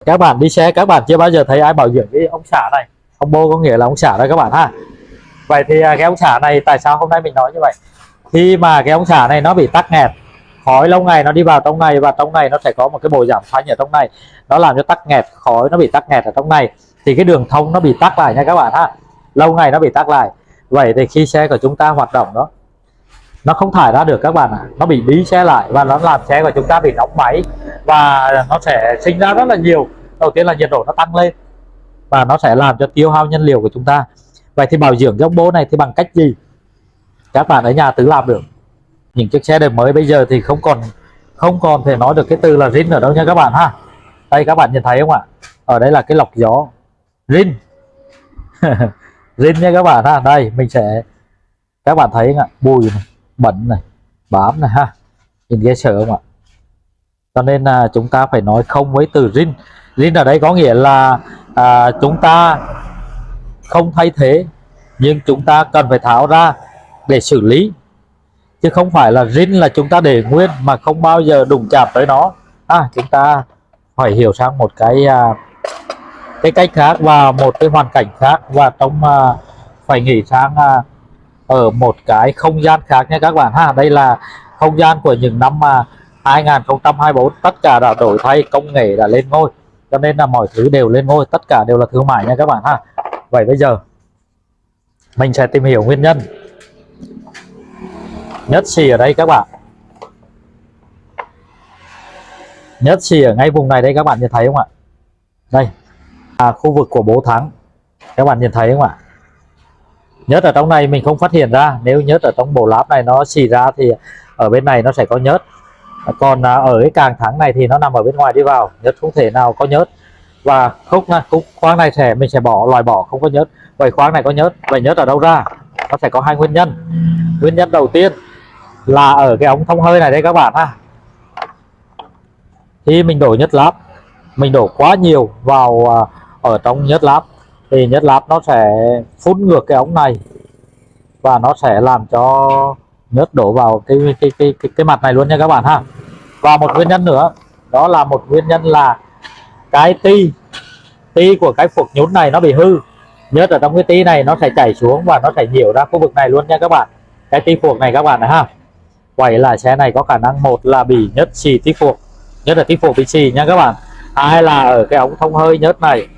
Các bạn đi xe các bạn chưa bao giờ thấy ai bảo dưỡng cái ống xả này. Ông bô có nghĩa là ống xả đây các bạn ha. Vậy thì cái ống xả này tại sao hôm nay mình nói như vậy? Khi mà cái ống xả này nó bị tắc nghẹt, khói lâu ngày nó đi vào trong này, và trong này nó sẽ có một cái bộ giảm phanh ở trong này, nó làm cho tắc nghẹt, khói nó bị tắc nghẹt ở trong này, thì cái đường thông nó bị tắc lại nha các bạn ha. Lâu ngày nó bị tắc lại. Vậy thì khi xe của chúng ta hoạt động đó, nó không thải ra được các bạn ạ. Nó bị bí xe lại và nó làm xe của chúng ta bị nóng máy, và nó sẽ sinh ra rất là nhiều. Đầu tiên là nhiệt độ nó tăng lên và nó sẽ làm cho tiêu hao nhiên liệu của chúng ta. Vậy thì bảo dưỡng cái ống bô này thì bằng cách gì? Các bạn ở nhà tự làm được. Những chiếc xe đời mới bây giờ thì không còn thể nói được cái từ là zin ở đâu nha các bạn ha. Đây các bạn nhìn thấy không ạ? Ở đây là cái lọc gió zin. Zin nha các bạn ha. Đây mình sẽ, các bạn thấy không ạ? Bụi này, bẩn này, bám này ha. Nhìn ghê sợ không ạ? Cho nên là chúng ta phải nói không với từ zin. Zin ở đây có nghĩa là chúng ta không thay thế, nhưng chúng ta cần phải tháo ra để xử lý, chứ không phải là zin là chúng ta để nguyên mà không bao giờ đụng chạm tới nó. Chúng ta phải hiểu sang một cái cách khác và một cái hoàn cảnh khác, và phải nghĩ sang ở một cái không gian khác nha các bạn ha. Đây là không gian của những năm 2024, tất cả đã đổi thay, công nghệ đã lên ngôi, cho nên là mọi thứ đều lên ngôi, tất cả đều là thương mại nha các bạn ha. Vậy bây giờ mình sẽ tìm hiểu nguyên nhân. Nhất xì ở đây các bạn, nhất xì ở ngay vùng này đây, các bạn nhìn thấy không ạ? Đây khu vực của bố thắng, các bạn nhìn thấy không ạ? Nhớt ở trong này mình không phát hiện ra. Nếu nhớt ở trong bộ láp này nó xì ra thì ở bên này nó sẽ có nhớt, còn ở cái càng thắng này thì nó nằm ở bên ngoài đi vào, nhớt không thể nào có nhớt. Và khúc khoáng này mình sẽ loại bỏ không có nhớt. Vậy khoáng này có nhớt, vậy nhớt ở đâu ra? Nó sẽ có hai nguyên nhân. Nguyên nhân đầu tiên là ở cái ống thông hơi này đây các bạn ha. Khi mình đổ nhớt láp, mình đổ quá nhiều vào ở trong nhớt láp, thì nhớt láp nó sẽ phun ngược cái ống này, và nó sẽ làm cho nhớt đổ vào cái mặt này luôn nha các bạn ha. Và một nguyên nhân nữa, đó là một nguyên nhân là cái ti của cái phuộc nhún này nó bị hư. Nhớt ở trong cái ti này nó sẽ chảy xuống và nó sẽ nhiễu ra khu vực này luôn nha các bạn. Cái ti phuộc này các bạn này ha. Vậy là xe này có khả năng một là bị nhớt xì ti phuộc, nhớt là ti phuộc bị xì nha các bạn. Hai là ở cái ống thông hơi nhớt này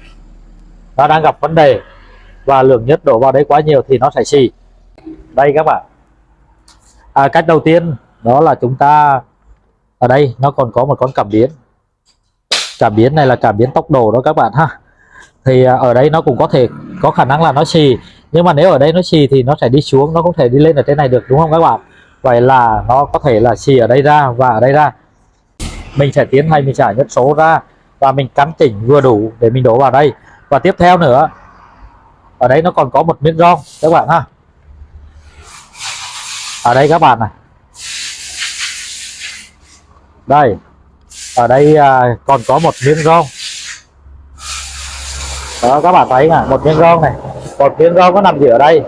nó đang gặp vấn đề, và lượng nhớt đổ vào đấy quá nhiều thì nó sẽ xì. Đây các bạn, cách đầu tiên đó là chúng ta, ở đây nó còn có một con cảm biến. Cảm biến này là cảm biến tốc độ đó các bạn ha. Thì ở đây nó cũng có khả năng là nó xì, nhưng mà nếu ở đây nó xì thì nó sẽ đi xuống, nó không thể đi lên ở trên này được, đúng không các bạn? Vậy là nó có thể là xì ở đây ra và ở đây ra. Mình sẽ tiến hành mình trả nhớt số ra và mình căn chỉnh vừa đủ để mình đổ vào đây. Và tiếp theo nữa, ở đây nó còn có một miếng ron các bạn ha. Ở đây các bạn này, đây ở đây còn có một miếng ron đó các bạn thấy nè, một miếng ron này, một miếng ron nó nằm gì ở đây.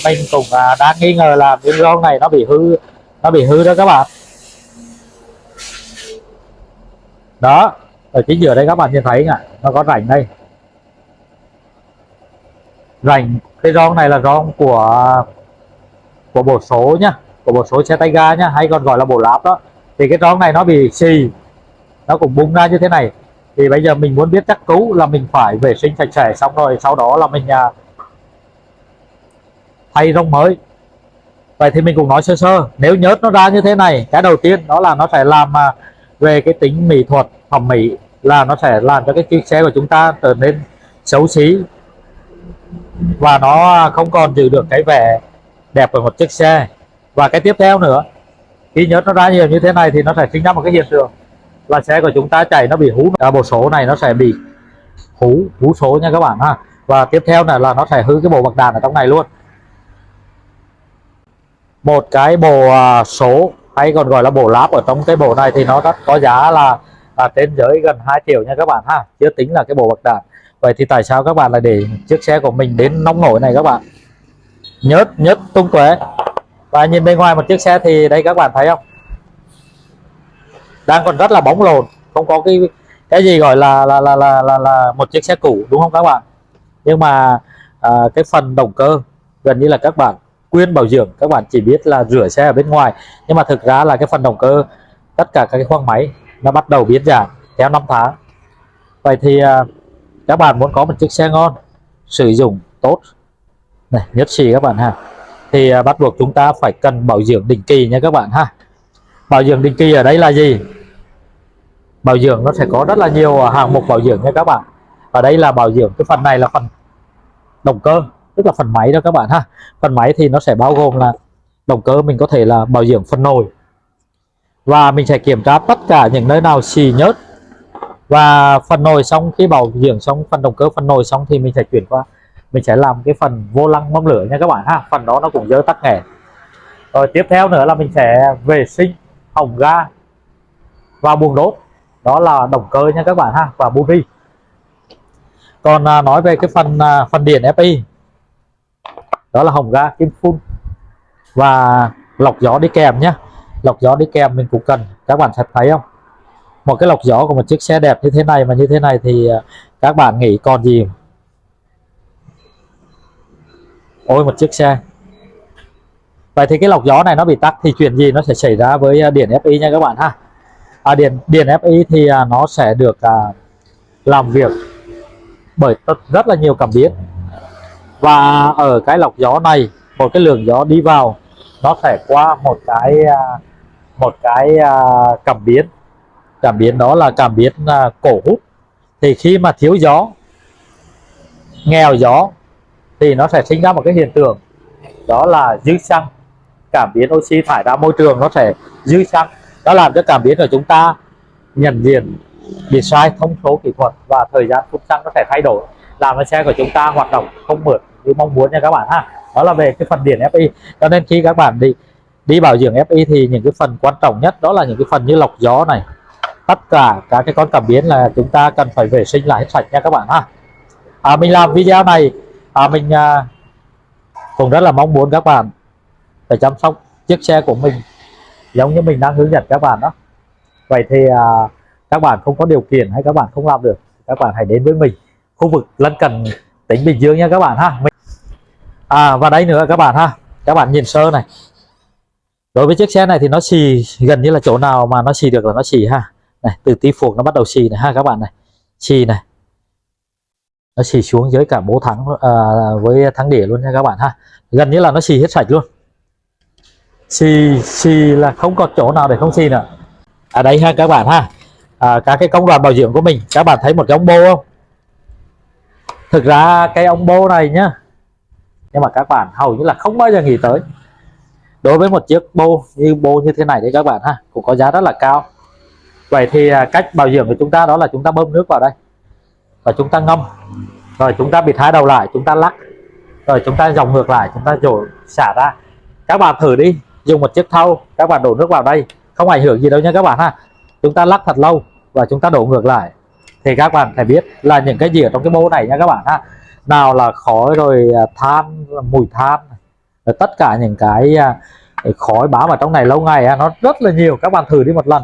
Mình cũng đang nghi ngờ là miếng ron này nó bị hư đó các bạn. Đó, ở chính giữa đây các bạn nhìn thấy nè, nó có rãnh đây, rãnh. Cái ron này là ron của bộ số nhá, của bộ số xe tay ga nhá, hay còn gọi là bộ láp đó. Thì cái ron này nó bị xì, nó cũng bung ra như thế này. Thì bây giờ mình muốn biết chắc cú là mình phải vệ sinh sạch sẽ, xong rồi sau đó là mình thay ron mới. Vậy thì mình cũng nói sơ sơ, nếu nhớt nó ra như thế này, cái đầu tiên đó là nó sẽ làm về cái tính mỹ thuật, thẩm mỹ, là nó sẽ làm cho cái chiếc xe của chúng ta trở nên xấu xí, và nó không còn giữ được cái vẻ đẹp của một chiếc xe. Và cái tiếp theo nữa, khi nhớt nó ra nhiều như thế này thì nó sẽ sinh ra một cái hiện tượng là xe của chúng ta chạy nó bị hú. Bộ số này nó sẽ bị hú số nha các bạn ha. Và tiếp theo là nó sẽ hư cái bộ bạc đàn ở trong này luôn. Một cái bộ số hay còn gọi là bộ láp ở trong cái bộ này thì nó rất có giá là trên dưới gần 2 triệu nha các bạn ha, chưa tính là cái bộ bạc đàn. Vậy thì tại sao các bạn lại để chiếc xe của mình đến nông nổi này các bạn? Nhớt tung tóe. Và nhìn bên ngoài một chiếc xe thì đây các bạn thấy không, đang còn rất là bóng lồn, không có cái gì gọi là một chiếc xe cũ, đúng không các bạn? Nhưng mà cái phần động cơ gần như là các bạn quyên bảo dưỡng, các bạn chỉ biết là rửa xe ở bên ngoài, nhưng mà thực ra là cái phần động cơ, tất cả các cái khoang máy nó bắt đầu biến dạng theo năm tháng. Vậy thì các bạn muốn có một chiếc xe ngon, sử dụng tốt này, nhất xì các bạn ha, thì bắt buộc chúng ta phải cần bảo dưỡng định kỳ nha các bạn ha. Bảo dưỡng định kỳ ở đây là gì? Bảo dưỡng nó sẽ có rất là nhiều hạng mục bảo dưỡng nha các bạn. Ở đây là bảo dưỡng cái phần này là phần động cơ, tức là phần máy đó các bạn ha. Phần máy thì nó sẽ bao gồm là động cơ mình có thể là bảo dưỡng phần nồi, và mình sẽ kiểm tra tất cả những nơi nào xì nhớt. Và phần nồi xong, khi bảo dưỡng xong phần động cơ, phần nồi xong thì mình sẽ chuyển qua, mình sẽ làm cái phần vô lăng mâm lửa nha các bạn ha. Phần đó nó cũng dơ tắc nghẽn. Rồi tiếp theo nữa là mình sẽ vệ sinh hồng ga và buồng đốt, đó là động cơ nha các bạn ha, và buri. Còn nói về cái phần điện FI, đó là hồng ga, kim phun và lọc gió đi kèm nhé. Lọc gió đi kèm mình cũng cần, các bạn sẽ thấy không, một cái lọc gió của một chiếc xe đẹp như thế này mà như thế này thì các bạn nghĩ còn gì. Ôi một chiếc xe. Vậy thì cái lọc gió này nó bị tắc thì chuyện gì nó sẽ xảy ra với điện FI nha các bạn ha. Điện FI thì nó sẽ được làm việc bởi rất là nhiều cảm biến, và ở cái lọc gió này, một cái lượng gió đi vào nó sẽ qua một cái cảm biến. Cảm biến đó là cảm biến cổ hút. Thì khi mà thiếu gió, nghèo gió, thì nó sẽ sinh ra một cái hiện tượng, đó là dư xăng. Cảm biến oxy thải ra môi trường nó sẽ dư xăng, đó làm cho cảm biến của chúng ta nhận diện bị sai thông số kỹ thuật, và thời gian phun xăng nó sẽ thay đổi, làm cho xe của chúng ta hoạt động không mượt như mong muốn nha các bạn ha. Đó là về cái phần điện FI. Cho nên khi các bạn đi bảo dưỡng FI thì những cái phần quan trọng nhất đó là những cái phần như lọc gió này, tất cả các cái con cảm biến là chúng ta cần phải vệ sinh lại hết sạch nha các bạn ha. Mình làm video này mình cũng rất là mong muốn các bạn phải chăm sóc chiếc xe của mình giống như mình đang hướng dẫn các bạn đó. Vậy thì các bạn không có điều kiện hay các bạn không làm được, các bạn hãy đến với mình khu vực lân cận tỉnh Bình Dương nha các bạn ha. Và đây nữa các bạn ha, các bạn nhìn sơ này, đối với chiếc xe này thì nó xì gần như là chỗ nào mà nó xì được là nó xì ha. Này, từ tí phuộc nó bắt đầu xì này ha các bạn này, xì này, nó xì xuống dưới cả bố thắng với thắng đĩa luôn nha các bạn ha. Gần như là nó xì hết sạch luôn, xì là không có chỗ nào để không xì nữa. Ở đây ha các bạn ha, các cái công đoạn bảo dưỡng của mình, các bạn thấy một cái ống bô không? Thực ra cái ống bô này nhá, nhưng mà các bạn hầu như là không bao giờ nghĩ tới. Đối với một chiếc bô như thế này đấy các bạn ha, cũng có giá rất là cao. Vậy thì cách bảo dưỡng của chúng ta đó là chúng ta bơm nước vào đây và chúng ta ngâm, rồi chúng ta bịt hai đầu lại, chúng ta lắc, rồi chúng ta dòng ngược lại, chúng ta đổ xả ra. Các bạn thử đi, dùng một chiếc thau, các bạn đổ nước vào đây không ảnh hưởng gì đâu nha các bạn ha. Chúng ta lắc thật lâu và chúng ta đổ ngược lại thì các bạn phải biết là những cái gì ở trong cái bô này nha các bạn ha. Nào là khói, rồi than, mùi than, rồi tất cả những cái khói bám ở trong này lâu ngày nó rất là nhiều. Các bạn thử đi một lần.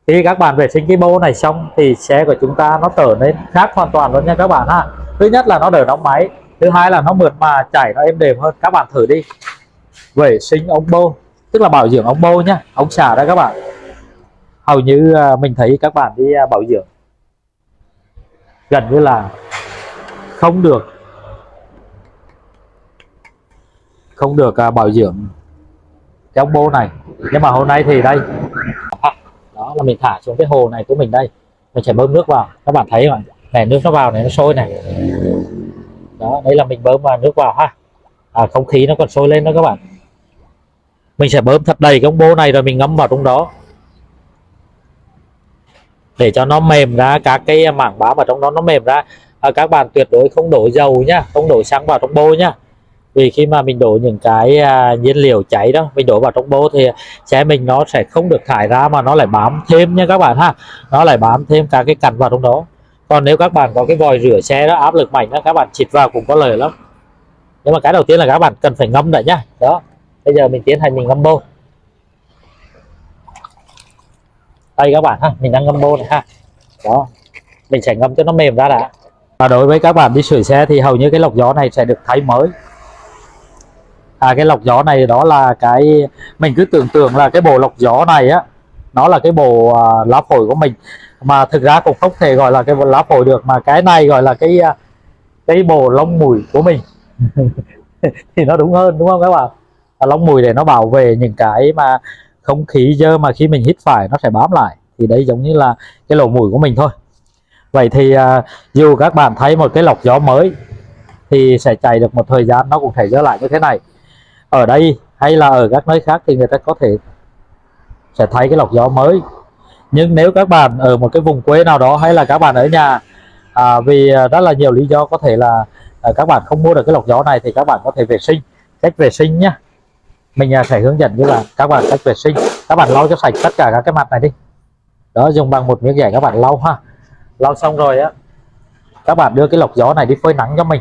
Khi các bạn vệ sinh cái bô này xong thì xe của chúng ta nó trở nên khác hoàn toàn luôn nha các bạn ha. Thứ nhất là nó đỡ nóng máy, thứ hai là nó mượt mà, chảy nó êm đềm hơn. Các bạn thử đi, vệ sinh ống bô, tức là bảo dưỡng ống bô nhá, ống xả đó các bạn. Hầu như mình thấy các bạn đi bảo dưỡng gần như là không được bảo dưỡng cái ống bô này. Nhưng mà hôm nay thì đây, đó là mình thả xuống cái hồ này của mình đây, mình sẽ bơm nước vào, các bạn thấy không? Này, nước nó vào này, nó sôi này, đó, đây là mình bơm vào nước vào ha. Không khí nó còn sôi lên đó các bạn. Mình sẽ bơm thật đầy cái ống bô này rồi mình ngâm vào trong đó để cho nó mềm ra, các cái mảng bám ở trong đó nó mềm ra. Các bạn tuyệt đối không đổ dầu nhá, không đổ xăng vào trong bô nhá. Vì khi mà mình đổ những cái nhiên liệu cháy đó, mình đổ vào trong bô thì xe mình nó sẽ không được thải ra mà nó lại bám thêm nha các bạn ha. Nó lại bám thêm các cái cặn vào trong đó. Còn nếu các bạn có cái vòi rửa xe đó áp lực mạnh đó, các bạn xịt vào cũng có lời lắm. Nhưng mà cái đầu tiên là các bạn cần phải ngâm lại nhá. Đó, bây giờ mình tiến hành mình ngâm bô. Đây các bạn ha, mình đang ngâm bô này ha. Đó, mình sẽ ngâm cho nó mềm ra đã. Và đối với các bạn đi sửa xe thì hầu như cái lọc gió này sẽ được thay mới. Cái lọc gió này đó là cái mình cứ tưởng tượng là cái bộ lọc gió này á, nó là cái bộ lá phổi của mình, mà thực ra cũng không thể gọi là cái bộ lá phổi được, mà cái này gọi là cái bộ lông mùi của mình. Thì nó đúng hơn, đúng không các bạn? Lông mùi để nó bảo vệ những cái mà không khí dơ mà khi mình hít phải nó sẽ bám lại, thì đấy giống như là cái lỗ mũi của mình thôi. Vậy thì dù các bạn thấy một cái lọc gió mới thì sẽ chạy được một thời gian nó cũng thể dơ lại như thế này. Ở đây hay là ở các nơi khác thì người ta có thể sẽ thấy cái lọc gió mới, nhưng nếu các bạn ở một cái vùng quê nào đó hay là các bạn ở nhà, vì rất là nhiều lý do, có thể là các bạn không mua được cái lọc gió này, thì các bạn có thể vệ sinh. Cách vệ sinh nhá, mình sẽ hướng dẫn với các bạn cách vệ sinh. Các bạn lau cho sạch tất cả các cái mặt này đi. Đó, dùng bằng một miếng giày các bạn lau ha. Lau xong rồi á, các bạn đưa cái lọc gió này đi phơi nắng cho mình,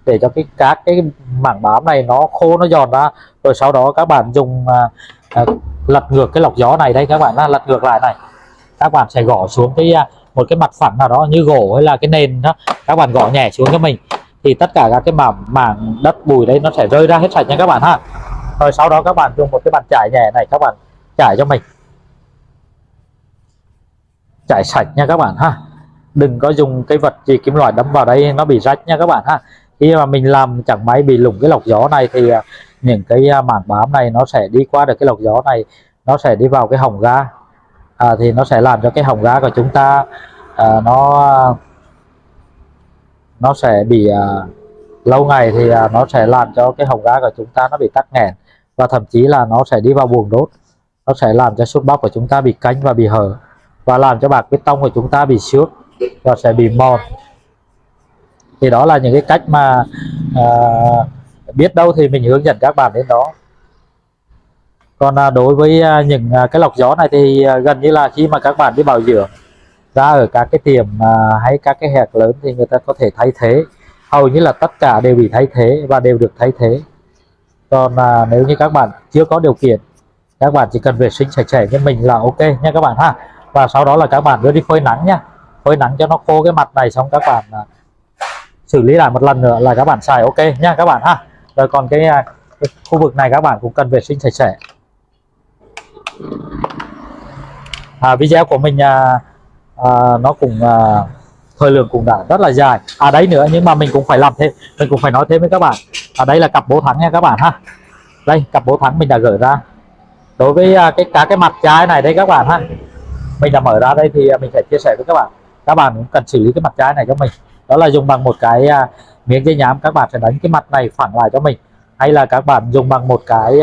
để cho các cái mảng bám này nó khô, nó giòn ra. Rồi sau đó các bạn dùng lật ngược cái lọc gió này đây, các bạn lật ngược lại này, các bạn sẽ gõ xuống một cái mặt phẳng nào đó như gỗ hay là cái nền đó, các bạn gõ nhẹ xuống cho mình, thì tất cả các cái mảng đất bụi đấy nó sẽ rơi ra hết sạch nha các bạn ha. Rồi sau đó các bạn dùng một cái bàn chải nhẹ này, các bạn chải cho mình, chải sạch nha các bạn ha. Đừng có dùng cái vật gì kim loại đâm vào đây nó bị rách nha các bạn ha. Khi mà mình làm chẳng may bị lủng cái lọc gió này thì những cái mảng bám này nó sẽ đi qua được cái lọc gió này, nó sẽ đi vào cái hồng ga, thì nó sẽ làm cho cái hồng ga của chúng ta nó sẽ bị lâu ngày thì nó sẽ làm cho cái hồng ga của chúng ta nó bị tắc nghẽn, và thậm chí là nó sẽ đi vào buồng đốt, nó sẽ làm cho xúc bắp của chúng ta bị canh và bị hở, và làm cho bạc bê tông của chúng ta bị xước và sẽ bị mòn. Thì đó là những cái cách mà biết đâu thì mình hướng dẫn các bạn đến đó. Còn đối với những cái lọc gió này thì gần như là khi mà các bạn đi bảo dưỡng ra ở các cái tiệm hay các cái hẹc lớn thì người ta có thể thay thế, hầu như là tất cả đều bị thay thế và đều được thay thế. Còn nếu như các bạn chưa có điều kiện, các bạn chỉ cần vệ sinh sạch sẽ như mình là ok nha các bạn ha. Và sau đó là các bạn đưa đi phơi nắng nha, phơi nắng cho nó khô cái mặt này, xong các bạn xử lý lại một lần nữa là các bạn xài ok nha các bạn ha. Rồi còn cái khu vực này các bạn cũng cần vệ sinh sạch sẽ. Video của mình nó cũng thời lượng cũng đã rất là dài đấy nữa, nhưng mà mình cũng phải làm thêm, mình cũng phải nói thêm với các bạn. Đây là cặp bố thắng nha các bạn ha. Đây, cặp bố thắng mình đã gửi ra. Đối với cái mặt trái này đây các bạn ha, mình đã mở ra đây thì mình sẽ chia sẻ với các bạn. Các bạn cũng cần xử lý cái mặt trái này cho mình, đó là dùng bằng một cái miếng dây nhám, các bạn sẽ đánh cái mặt này phẳng lại cho mình, hay là các bạn dùng bằng một cái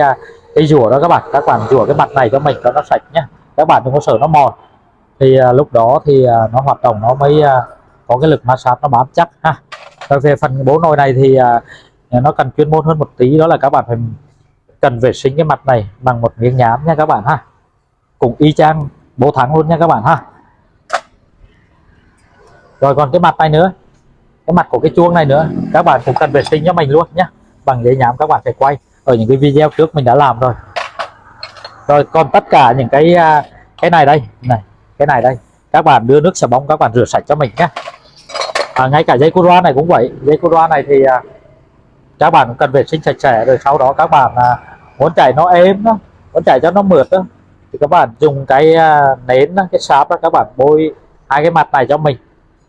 rùa đó các bạn rùa cái mặt này cho mình cho nó sạch nhé. Các bạn đừng có sợ nó mòn, thì lúc đó thì nó hoạt động nó mới có cái lực ma sát nó bám chắc ha. Rồi về phần bố nồi này thì nó cần chuyên môn hơn một tí, đó là các bạn phải cần vệ sinh cái mặt này bằng một miếng nhám nha các bạn ha, cũng y chang bố thắng luôn nha các bạn ha. Rồi còn cái mặt này nữa, cái mặt của cái chuông này nữa, các bạn cũng cần vệ sinh cho mình luôn nhé, bằng giấy nhám. Các bạn phải quay ở những cái video trước mình đã làm rồi. Rồi còn tất cả những cái này đây này, cái này đây, các bạn đưa nước xà bông các bạn rửa sạch cho mình nhé. Ngay cả dây cu loa này cũng vậy. Dây cu loa này thì các bạn cũng cần vệ sinh sạch sẽ. Rồi sau đó các bạn muốn chạy nó êm đó, muốn chạy cho nó mượt đó, thì các bạn dùng cái nến đó, cái sáp đó, các bạn bôi hai cái mặt này cho mình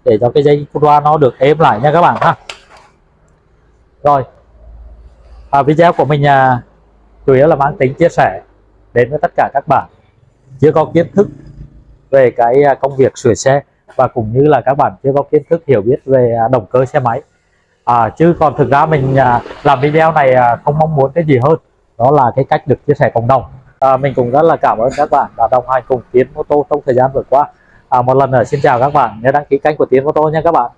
để cho cái dây cu loa nó được êm lại nha các bạn ha. Rồi video của mình chủ yếu là mang tính chia sẻ đến với tất cả các bạn chưa có kiến thức về cái công việc sửa xe, và cũng như là các bạn chưa có kiến thức hiểu biết về động cơ xe máy. Chứ còn thực ra mình làm video này không mong muốn cái gì hơn, đó là cái cách được chia sẻ cộng đồng. Mình cũng rất là cảm ơn các bạn đã đồng hành cùng Tiến Mô Tô trong thời gian vừa qua. Một lần nữa xin chào các bạn, nhớ đăng ký kênh của Tiến Mô Tô nha các bạn.